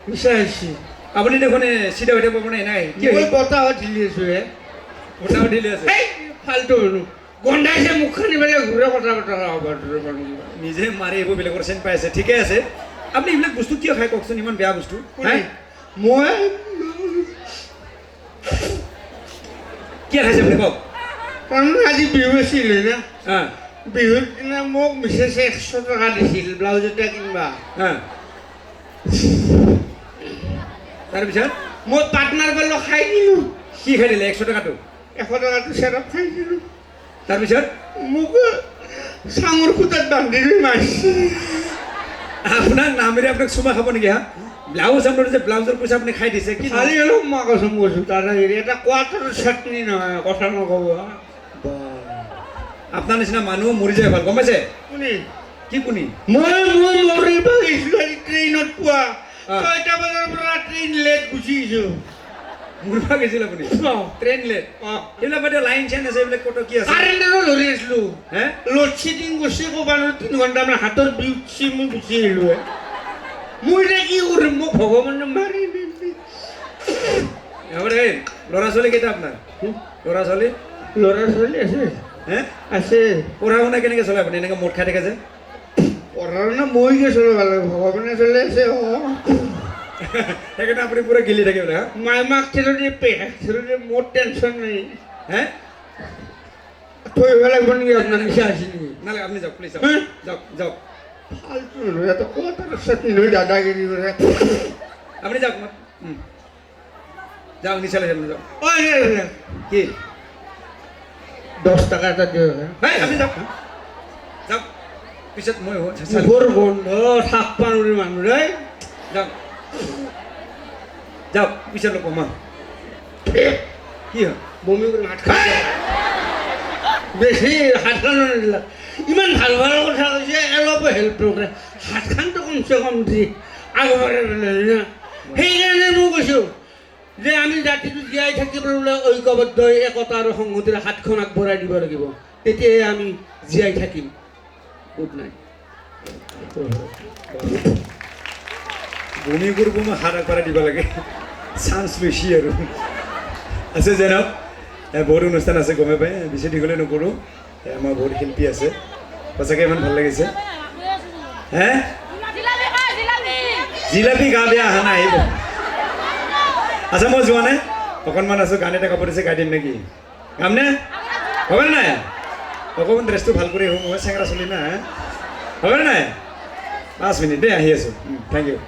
মিছাইছি আপুনি দেখোন চিধা হৈ থাকিব নাই নাই কি মই বতাহত ঢিলি আছো হে বতাহত ঢিলি আছে এই ফাল্টু হলো গন্ধাইছে মুখখানি বেলে ঘূৰে কথা কথা নিজে মাৰি এইবোৰ বেলেগৰ চেন পাই আছে ঠিকে আছে আপুনি এইবিলাক বস্তু কিয় খাই কওকচোন ইমান বেয়া বস্তু মই কিয় খাইছে আপুনি কওক তাৰমানে আজি বিহু আছিলে না হা বিহুৰ দিনা মোক মিছেছে 100 টকা দিছিল ব্লাউজ এটা কিনবা হা তাৰপিছত মই পাৰ্টনাৰ গলো খাই দিলো কি খাই দিলে 100 টকাটো 100 টকাটো চেৰপ খাই দিলো তাৰপিছত মোক চাঙৰ খুটাত বান্ধি মাৰিছে আপোনাক নামেৰে আপোনাক চুমা খাব নেকি হা ব্লাউজ আপোনাৰ যে ব্লাউজৰ পইচা আপুনি খাই দিছে কি খালি অলপ মই কৈছোঁ কৈছোঁ দাদাগিৰি এটা কোৱাটাৰ চাটনি নহয় কথা নক'ব আপোনাৰ নিচিনা মানুহ মৰি যায় ভাল গম পাইছে কোনে কি কোনি মই মৰিব গৈছিলোঁ আজি ট্ৰেইনত পোৱা 6টা বজাৰ পৰা ট্ৰেইন লেট গুচি আহিছোঁ মৰিব গৈছিল আপুনি ট্ৰেইন লেট এইবিলাক বাইদেউ লাইন চেইন আছে এইবিলাক ক'ত কি আছে কাৰেণ্টৰো ধৰি আছিলোঁ হে লোড শ্বেডিং কৰিছে ক'ৰবাত 3 ঘণ্টা মানে হাতৰ বিষ উঠি মই গুচি আহিলোঁ মই এতিয়া কি কৰিম মোক ভগৱানে মাৰি ল'ৰা ছোৱালী কেইটা আপোনাৰ ল'ৰা ছোৱালী ল'ৰা ছোৱালী আছে হে আছে পঢ়া শুনা কেনেকৈ চলে আপুনি এনেকৈ মদ খাই থাকে যে পঢ়া শুনা মই কি চলাব লাগে ভগৱানে চলি আছে সেইকাৰণে আপুনি পুৰা গিলি থাকে বোলে হা মাই মাক খেলোতে পেহাক খেলোতে মোৰ টেনশ্যন নাই হে থৈ লাগিব নেকি আপোনাৰ নিচা আছে নেকি নালাগে আপুনি যাওক প্লিজ হে? যাওক যাওক ফাল্টু এটা কোৱাটাৰ চাটনি লৈ দাদাগিৰি কৰে আপুনি যাওক যাওক নিচা লাগে যাওক কি 10 টকা এটা দিয়ক হেই আপুনি যাওক যাওক পিছত মই মুখৰ গোন্ধ থাকবা নোৱাৰি মানুহ দেই যাওক যাওক পিছত লোক মা কি হয় বমি কৰি হাত খাই বেছি হাত খান নিদিলা ইমান ভাল ভাল কথা কৈছে অলপ হেল্প নকৰে হাতখনটো কমচে কম দি আগবাঢ়ে সেইকাৰণে মই কৈছোঁ যে আমি জাতিটো জীয়াই থাকিবলৈ বোলে ঐক্যবদ্ধ একতা আৰু সংহতিৰে হাতখন আগবঢ়াই দিব লাগিব তেতিয়াহে আমি জীয়াই থাকিম গুড নাইট বমি কৰিব মই হাত আগবঢ়াই দিব লাগে চান্স লৈছি আৰু আছে যেনক বহুত অনুষ্ঠান আছে গমে পাই বেছি দীঘলে নকৰোঁ আমাৰ বহুত শিল্পী আছে সঁচাকৈ ইমান ভাল লাগিছে হে জিলাপি গা বেয়া অহা নাই আহিব আচ্ছা মই যোৱা নাই অকণমান আছোঁ গান এটা কাপোৰ দিছে গাই দিম নেকি গামনে হ'বনে নাই অকণমান ড্ৰেছটো ভাল কৰি আহোঁ মই চেঙৰা চলি না হ'বনে নাই 5 মিনিট দেই আহি আছোঁ থেংক ইউ